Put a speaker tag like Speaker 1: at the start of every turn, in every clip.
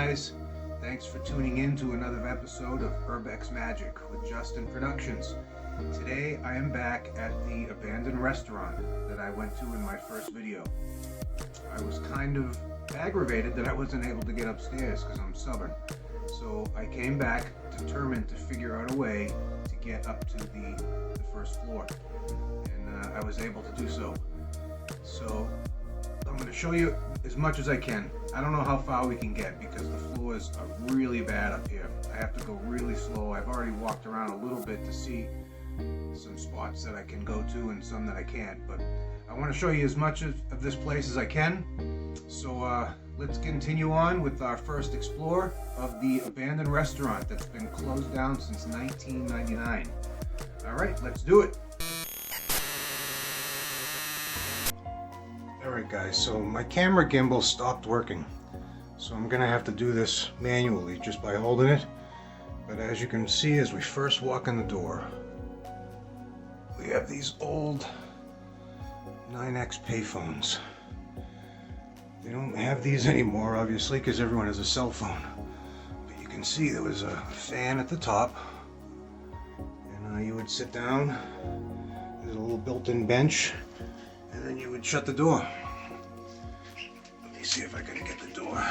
Speaker 1: guys, thanks for tuning in to another episode of Urbex Magic with Justin Productions. Today I am back at the abandoned restaurant that I went to in my first video. I was kind of aggravated that I wasn't able to get upstairs because I'm stubborn. So I came back determined to figure out a way to get up to the first floor. And I was able to do so. So I'm going to show you as much as I can. I don't know how far we can get because the floors are really bad up here. I have to go really slow. I've already walked around a little bit to see some spots that I can go to and some that I can't, but I want to show you as much of this place as I can. So let's continue on with our first explore of the abandoned restaurant that's been closed down since 1999. All right, let's do it. Alright guys, so my camera gimbal stopped working, so I'm gonna have to do this manually just by holding it. But as you can see, as we first walk in the door, we have these old 9X payphones. They don't have these anymore obviously because everyone has a cell phone, but you can see there was a fan at the top, and you would sit down. There's a little built-in bench, and then you would shut the door. Let me see if I can get the door.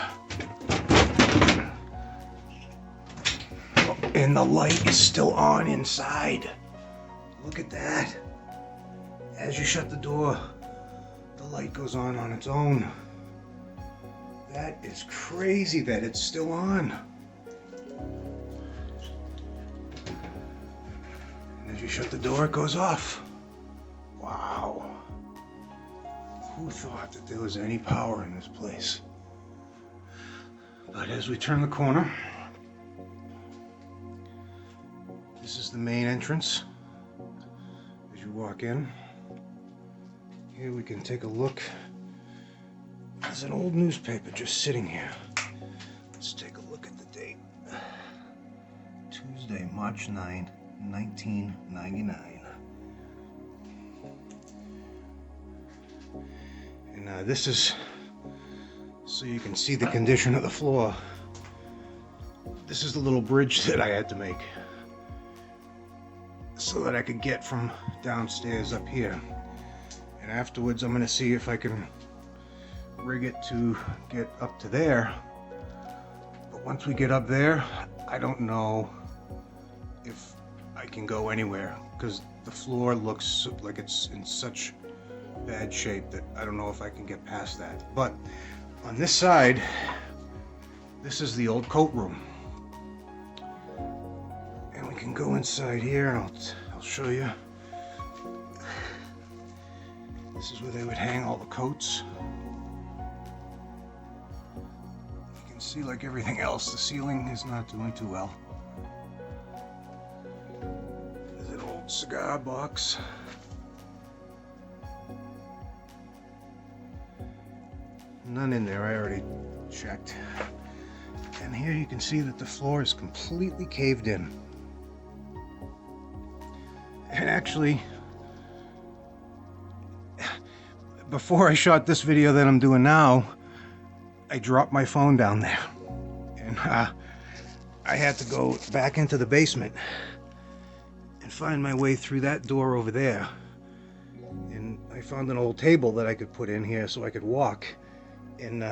Speaker 1: Oh, and the light is still on inside. Look at that. As you shut the door, the light goes on its own. That is crazy that it's still on. And as you shut the door, it goes off. Wow. Who thought that there was any power in this place? But as we turn the corner, this is the main entrance. As you walk in, here we can take a look. There's an old newspaper just sitting here. Let's take a look at the date. Tuesday, March 9, 1999. And this is so you can see the condition of the floor. This is the little bridge that I had to make so that I could get from downstairs up here. And afterwards I'm going to see if I can rig it to get up to there. But once we get up there, I don't know if I can go anywhere because the floor looks like it's in such bad shape that I don't know if I can get past that. But on this side, this is the old coat room, and we can go inside here and I'll show you. This is where they would hang all the coats. You can see, like everything else, the ceiling is not doing too well. There's an old cigar box. None in there, I already checked. And here you can see that the floor is completely caved in. And actually, before I shot this video that I'm doing now, I dropped my phone down there. And I had to go back into the basement and find my way through that door over there. And I found an old table that I could put in here so I could walk and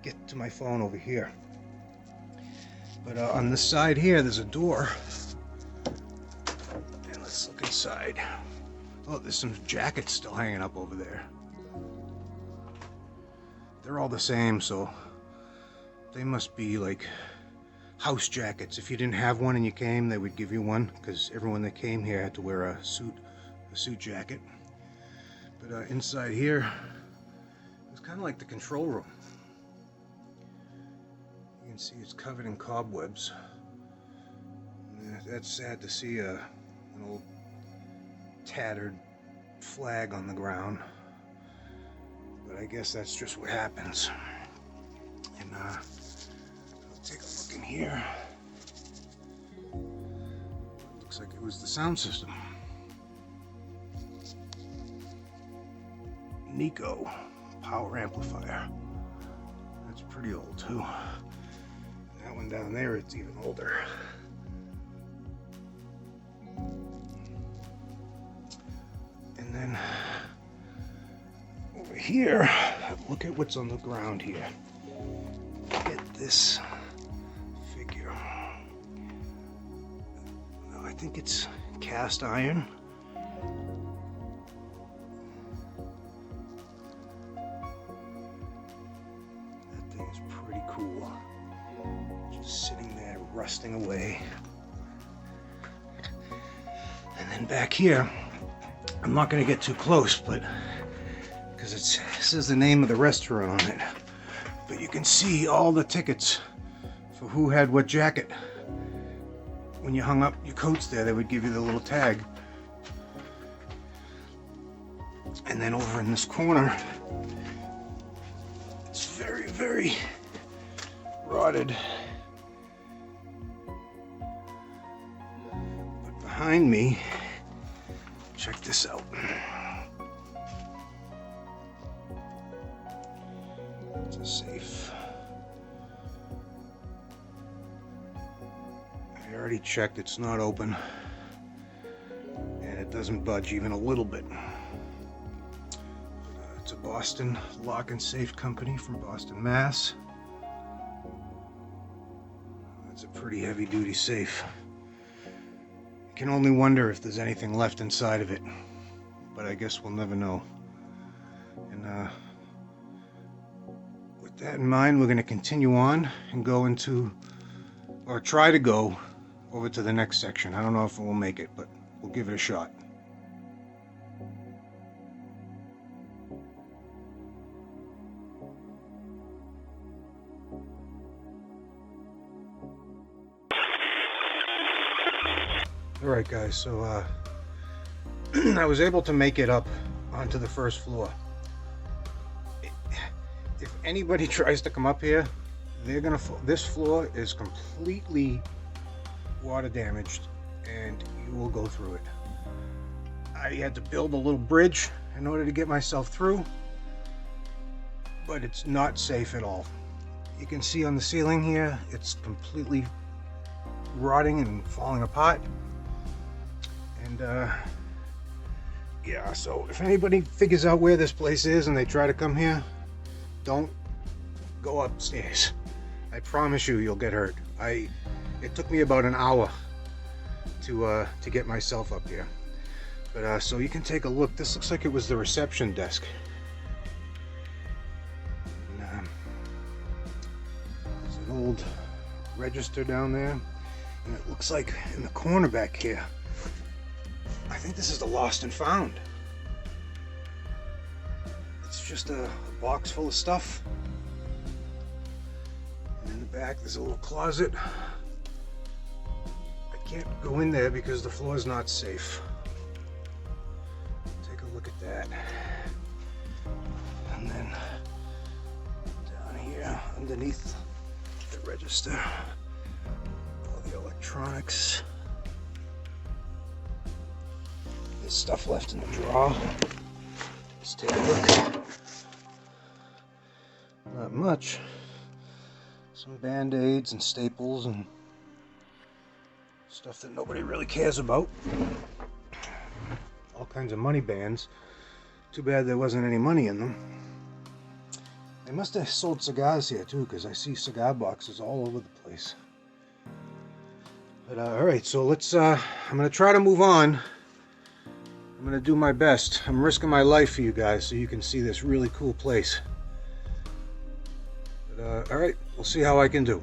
Speaker 1: get to my phone over here. But on this side here, there's a door. And let's look inside. Oh, there's some jackets still hanging up over there. They're all the same, so they must be like house jackets. If you didn't have one and you came, they would give you one because everyone that came here had to wear a suit jacket. But inside here, it's kind of like the control room. You can see it's covered in cobwebs. That's sad to see an old tattered flag on the ground. But I guess that's just what happens. And let's take a look in here. Looks like it was the sound system. Nico power amplifier. That's pretty old too. And down there it's even older. And then over here, look at what's on the ground here. Look at this figure. I think it's cast iron. That thing is pretty cool. Just sitting there rusting away. And then back here, I'm not going to get too close, but because it says the name of the restaurant on it. But you can see all the tickets for who had what jacket. When you hung up your coats there, they would give you the little tag. And then over in this corner, it's very, very rotted. But behind me, check this out. It's a safe. I already checked, it's not open. And it doesn't budge even a little bit. It's a Boston lock and safe company from Boston, Mass. It's a pretty heavy duty safe. I can only wonder if there's anything left inside of it, but I guess we'll never know. And with that in mind, we're going to continue on and go into, or try to go over to the next section. I don't know if we'll make it, but we'll give it a shot. Alright guys, so I was able to make it up onto the first floor. If anybody tries to come up here, they're gonna this floor is completely water damaged and you will go through it. I had to build a little bridge in order to get myself through, but it's not safe at all. You can see on the ceiling here, it's completely rotting and falling apart. And yeah, so if anybody figures out where this place is and they try to come here, don't go upstairs. I promise you'll get hurt. It took me about an hour to get myself up here. But so you can take a look. This looks like it was the reception desk. And, there's an old register down there, and it looks like in the corner back here, I think this is the lost and found. It's just a box full of stuff. And in the back there's a little closet. I can't go in there because the floor is not safe. Take a look at that. And then down here underneath the register, all the electronics. There's stuff left in the drawer. Let's take a look. Not much. Some band-aids and staples and stuff that nobody really cares about. All kinds of money bands. Too bad there wasn't any money in them. They must have sold cigars here too, because I see cigar boxes all over the place. But alright, so let's I'm gonna try to move on. I'm gonna do my best. I'm risking my life for you guys so you can see this really cool place. But alright, we'll see how I can do.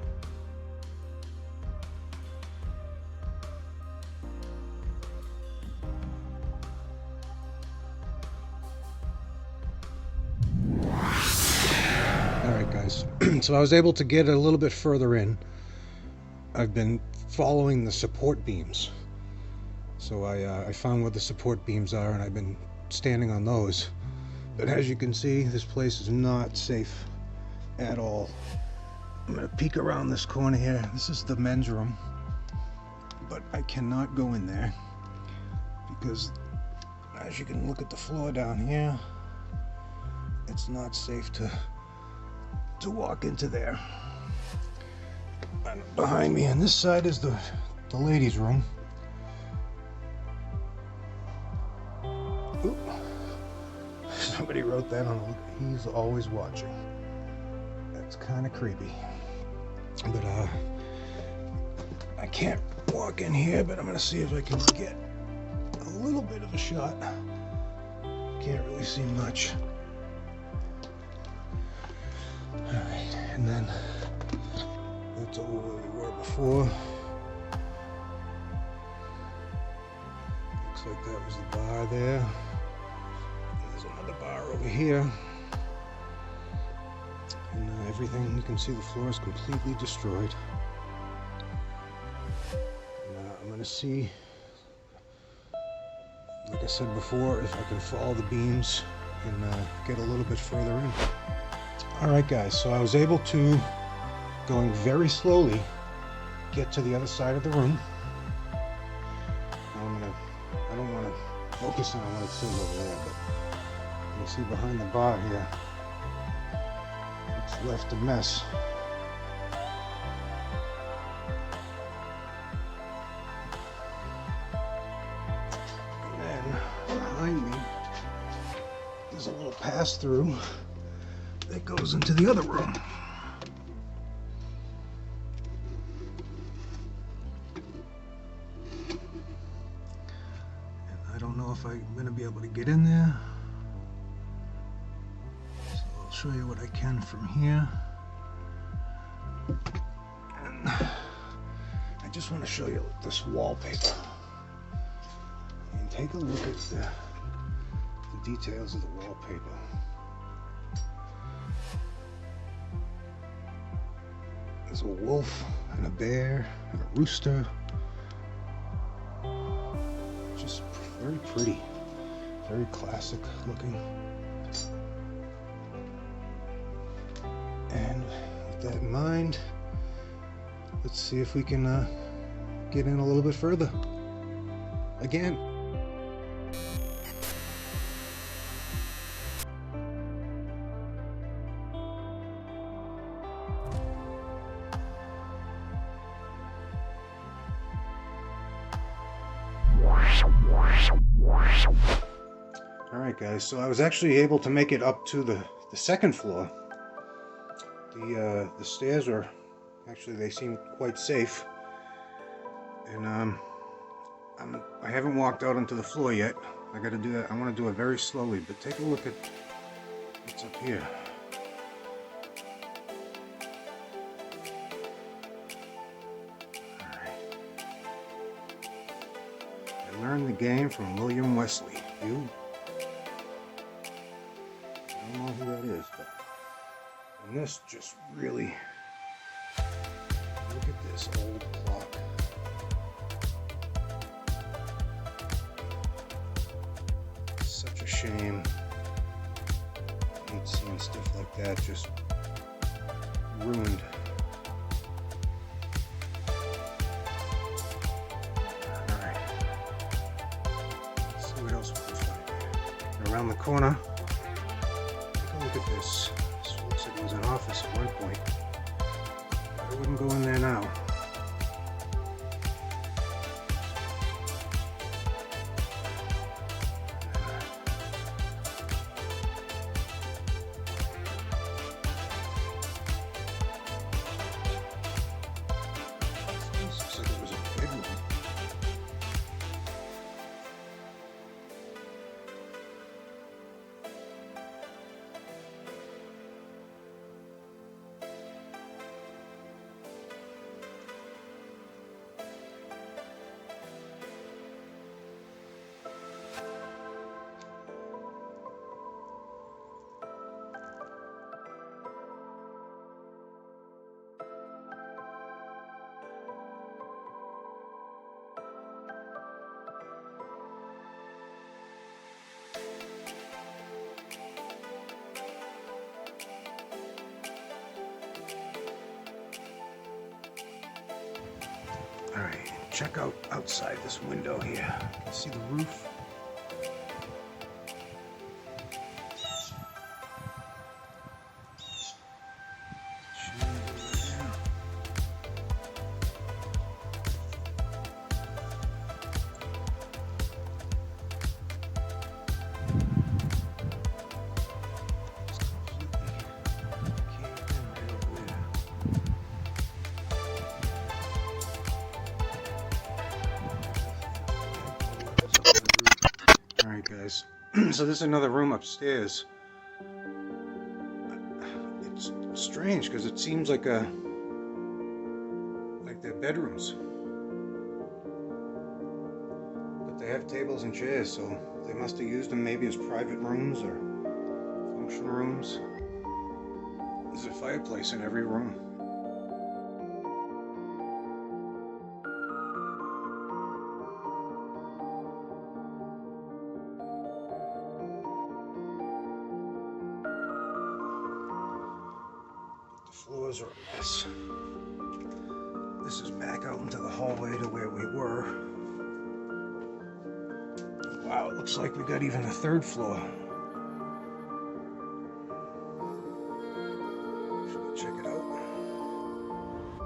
Speaker 1: Alright guys, so I was able to get a little bit further in. I've been following the support beams. So I found where the support beams are and I've been standing on those. But as you can see, this place is not safe at all. I'm gonna peek around this corner here. This is the men's room, but I cannot go in there because as you can look at the floor down here, it's not safe to walk into there. behind me, and this side is the ladies' room. Oop. Somebody wrote that on the, he's always watching. That's kind of creepy. But I can't walk in here, but I'm gonna see if I can get a little bit of a shot. Can't really see much. Alright, and then that's over where we were before. Looks like that was the bar there. And there's another bar over here. And everything, you can see the floor is completely destroyed. And, I'm going to see, like I said before, if I can follow the beams and get a little bit further in. Alright guys, so I was able to, going very slowly, get to the other side of the room. Now I don't want to focus on what it says over there, but you can see behind the bar here, it's left a mess. And then behind me, there's a little pass-through that goes into the other room. And I don't know if I'm going to be able to get in there. So I'll show you what I can from here. And I just want to show you this wallpaper. And take a look at the details of the wallpaper. There's a wolf and a bear and a rooster. Just very pretty, very classic looking. And with that in mind, let's see if we can get in a little bit further. Again. Alright guys, so I was actually able to make it up to the second floor. The stairs are, actually they seem quite safe. And I haven't walked out onto the floor yet. I gotta do that, I want to do it very slowly, but take a look at what's up here. Alright. I learned the game from William Wesley. You? I don't know who that is, but and this just really, look at this old clock. Such a shame. I hate seeing stuff like that just ruined. Alright. Let's see what else we can find. Around the corner. Look at this. This looks like it was an office at one point. I wouldn't go in there now. This looks like it was a bedroom. Alright, check out outside this window here. You can see the roof. Alright guys, so this is another room upstairs. It's strange because it seems like they're bedrooms. But they have tables and chairs, so they must have used them maybe as private rooms or function rooms. There's a fireplace in every room. Floors are a mess. This is back out into the hallway to where we were. Wow, it looks like we got even a third floor. Should we check it out?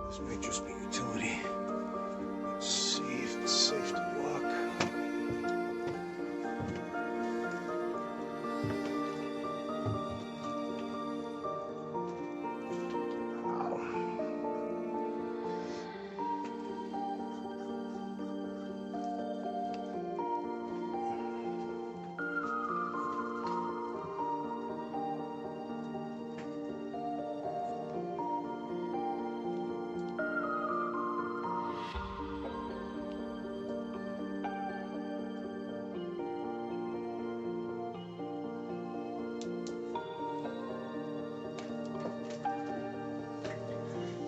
Speaker 1: This may just be utility. Let's see if it's safe to walk.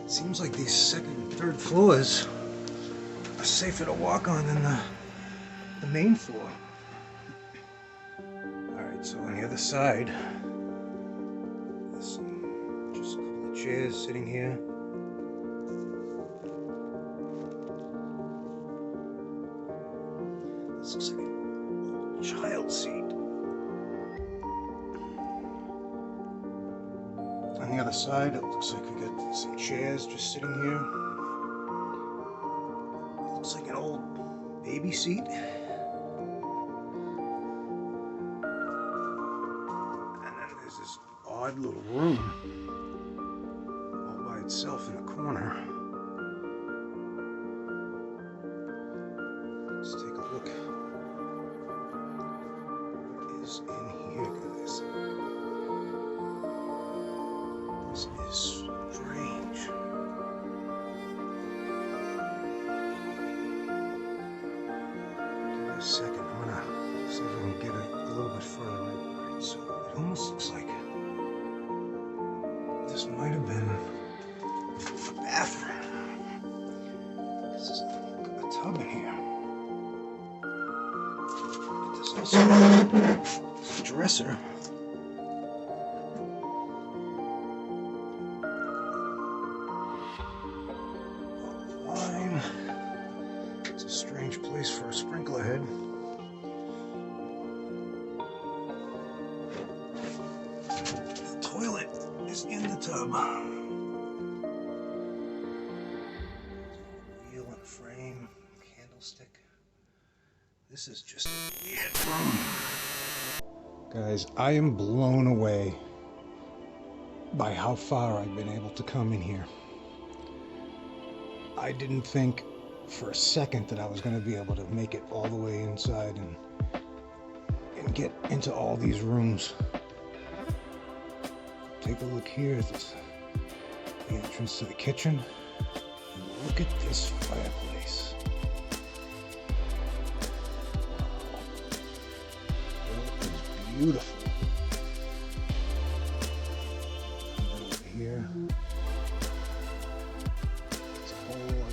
Speaker 1: Seems like these second and third floors are safer to walk on than the main floor. Alright, so on the other side, there's just a couple of chairs sitting here. This looks like a child seat. On the other side, it looks like we got some chairs just sitting here. It looks like an old baby seat. And then there's this odd little room all by itself in the corner. Let's take a look. What is in here, guys? This is strange. Give me a second. I'm gonna see if I can get it a little bit further in. Alright, so it almost looks like this might have been a bathroom. This is a tub in here. But there's also a dresser. It's a strange place for a sprinkler head. The toilet is in the tub. Wheel and frame, candlestick. This is just a weird room. Guys, I am blown away by how far I've been able to come in here. I didn't think for a second that I was going to be able to make it all the way inside and get into all these rooms. Take a look here at this, the entrance to the kitchen. And look at this fireplace. That is beautiful. And over here.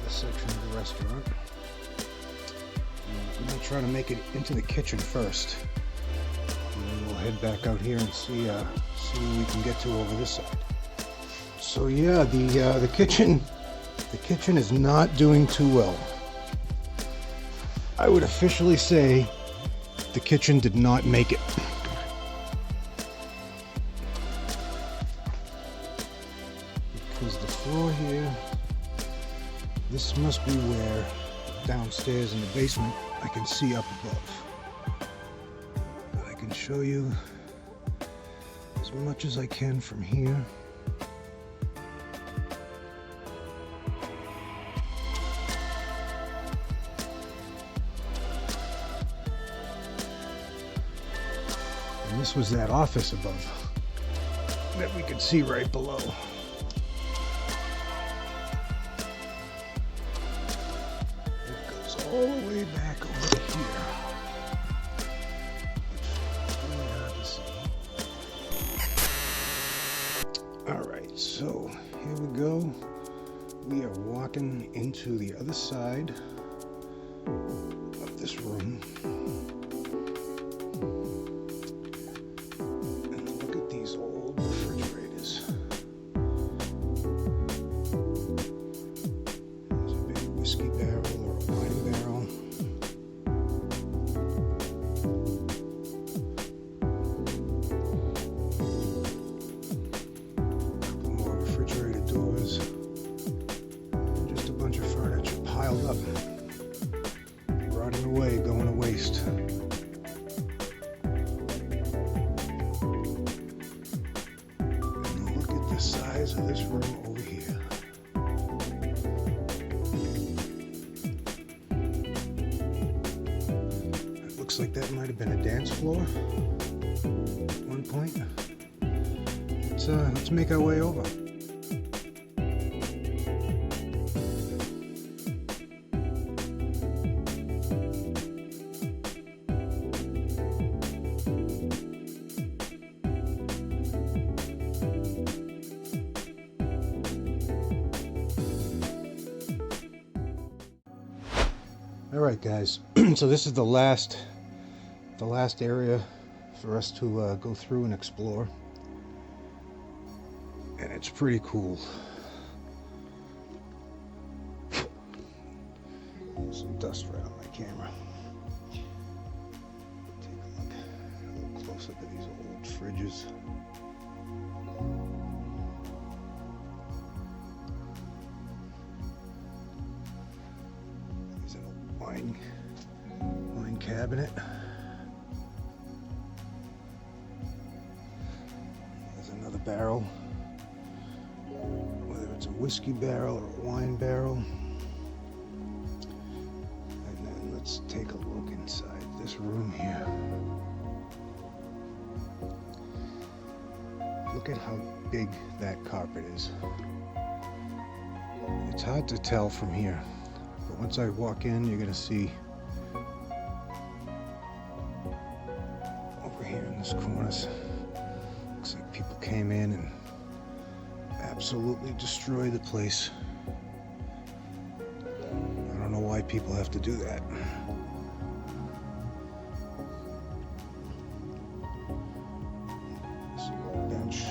Speaker 1: Section of the restaurant. I'm going to try to make it into the kitchen first, and then we'll head back out here and see what we can get to over this side. So yeah, the kitchen is not doing too well. I would officially say the kitchen did not make it. Because the floor here, this must be where downstairs in the basement I can see up above. But I can show you as much as I can from here. And this was that office above that we could see right below. It goes all the way back over here. It's really hard to see. Alright, so here we go. We are walking into the other side of this room. And look at these old refrigerators. There's a big whiskey barrel or a wine barrel. A couple more refrigerator doors. Just a bunch of furniture piled up, rotting away, going to waste. And look at the size of this room over here. It looks like that might have been a dance floor at one point. Let's make our way over. Alright guys, so this is the last area for us to go through and explore, and it's pretty cool. Some dust right on my camera. Take a look, a little close up at these old fridges. Wine cabinet. There's another barrel, whether it's a whiskey barrel or a wine barrel. And then let's take a look inside this room here. Look at how big that carpet is. It's hard to tell from here. But once I walk in, you're going to see over here in this corner, looks like people came in and absolutely destroyed the place. I don't know why people have to do that. This little bench.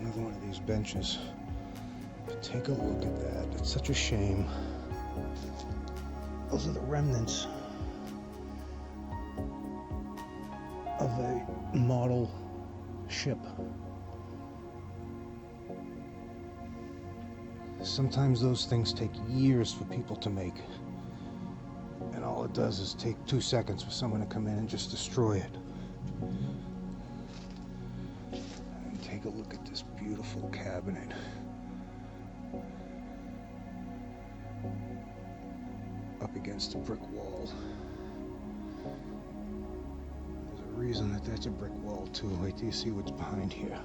Speaker 1: Another one of these benches. But take a look at that. It's such a shame. Those are the remnants of a model ship. Sometimes those things take years for people to make. And all it does is take 2 seconds for someone to come in and just destroy it. Take a look at this beautiful cabinet. Up against a brick wall. There's a reason that that's a brick wall too. Wait till you see what's behind here.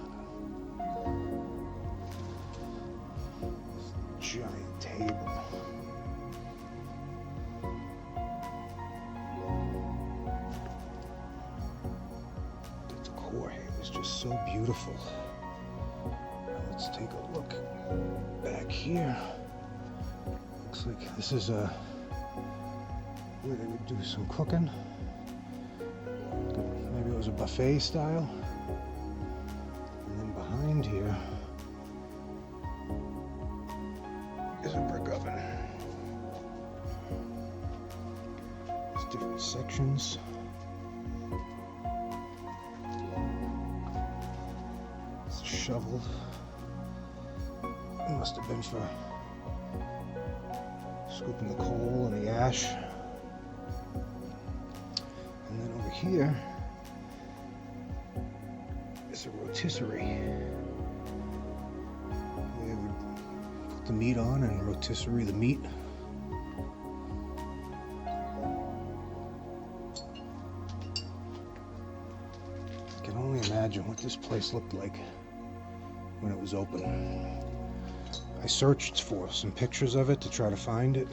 Speaker 1: This giant table. The decor here is just so beautiful. Let's take a look back here. Looks like this is where they would do some cooking. Maybe it was a buffet style. And then behind here is a brick oven. There's different sections. It's a shovel. It must have been for Scooping the coal and the ash. And then over here is a rotisserie. We would put the meat on and rotisserie the meat. I can only imagine what this place looked like when it was open. I searched for some pictures of it to try to find it,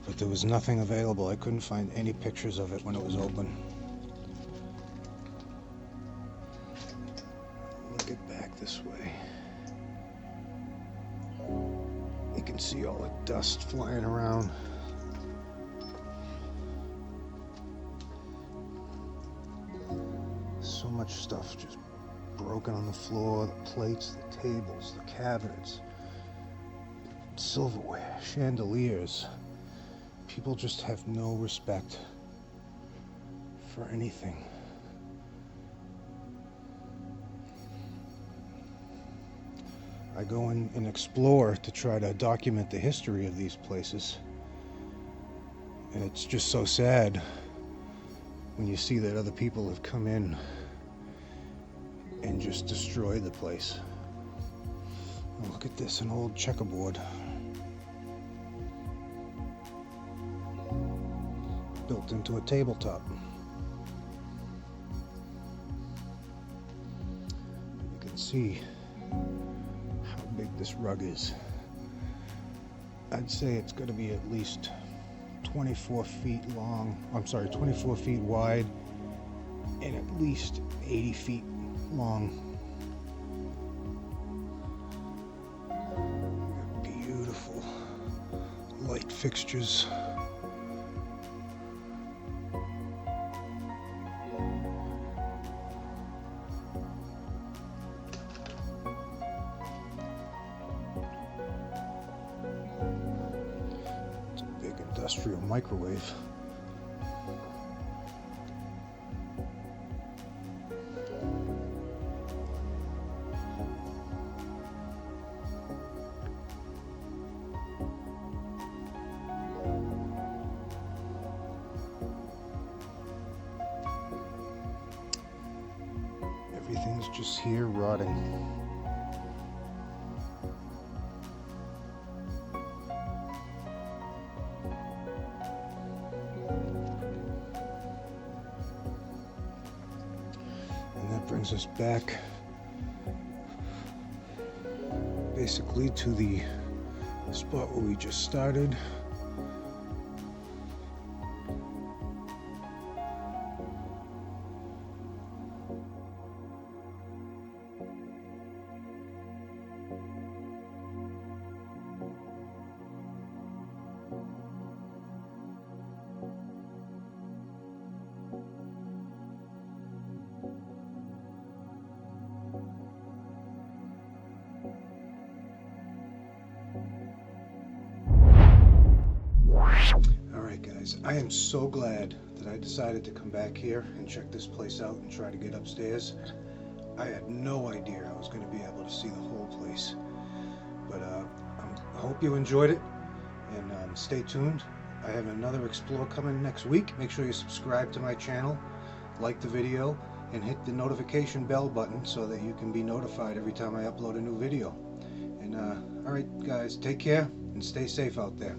Speaker 1: but there was nothing available. I couldn't find any pictures of it when it was open. Look it back this way. You can see all the dust flying around. So much stuff just broken on the floor, the plates, the tables, the cabinets, silverware, chandeliers. People just have no respect for anything. I go in and explore to try to document the history of these places, and it's just so sad when you see that other people have come in and just destroyed the place. Oh, look at this, an old checkerboard. Built into a tabletop. You can see how big this rug is. I'd say it's going to be at least 24 feet long. I'm sorry, 24 feet wide and at least 80 feet long. Beautiful light fixtures. Industrial microwave. Everything's just here rotting. Brings us back basically to the spot where we just started. Guys, I am so glad that I decided to come back here and check this place out and try to get upstairs. I had no idea I was going to be able to see the whole place, but I hope you enjoyed it, and stay tuned. I have another explore coming next week. Make sure you subscribe to my channel, like the video, and hit the notification bell button so that you can be notified every time I upload a new video. And alright guys, take care and stay safe out there.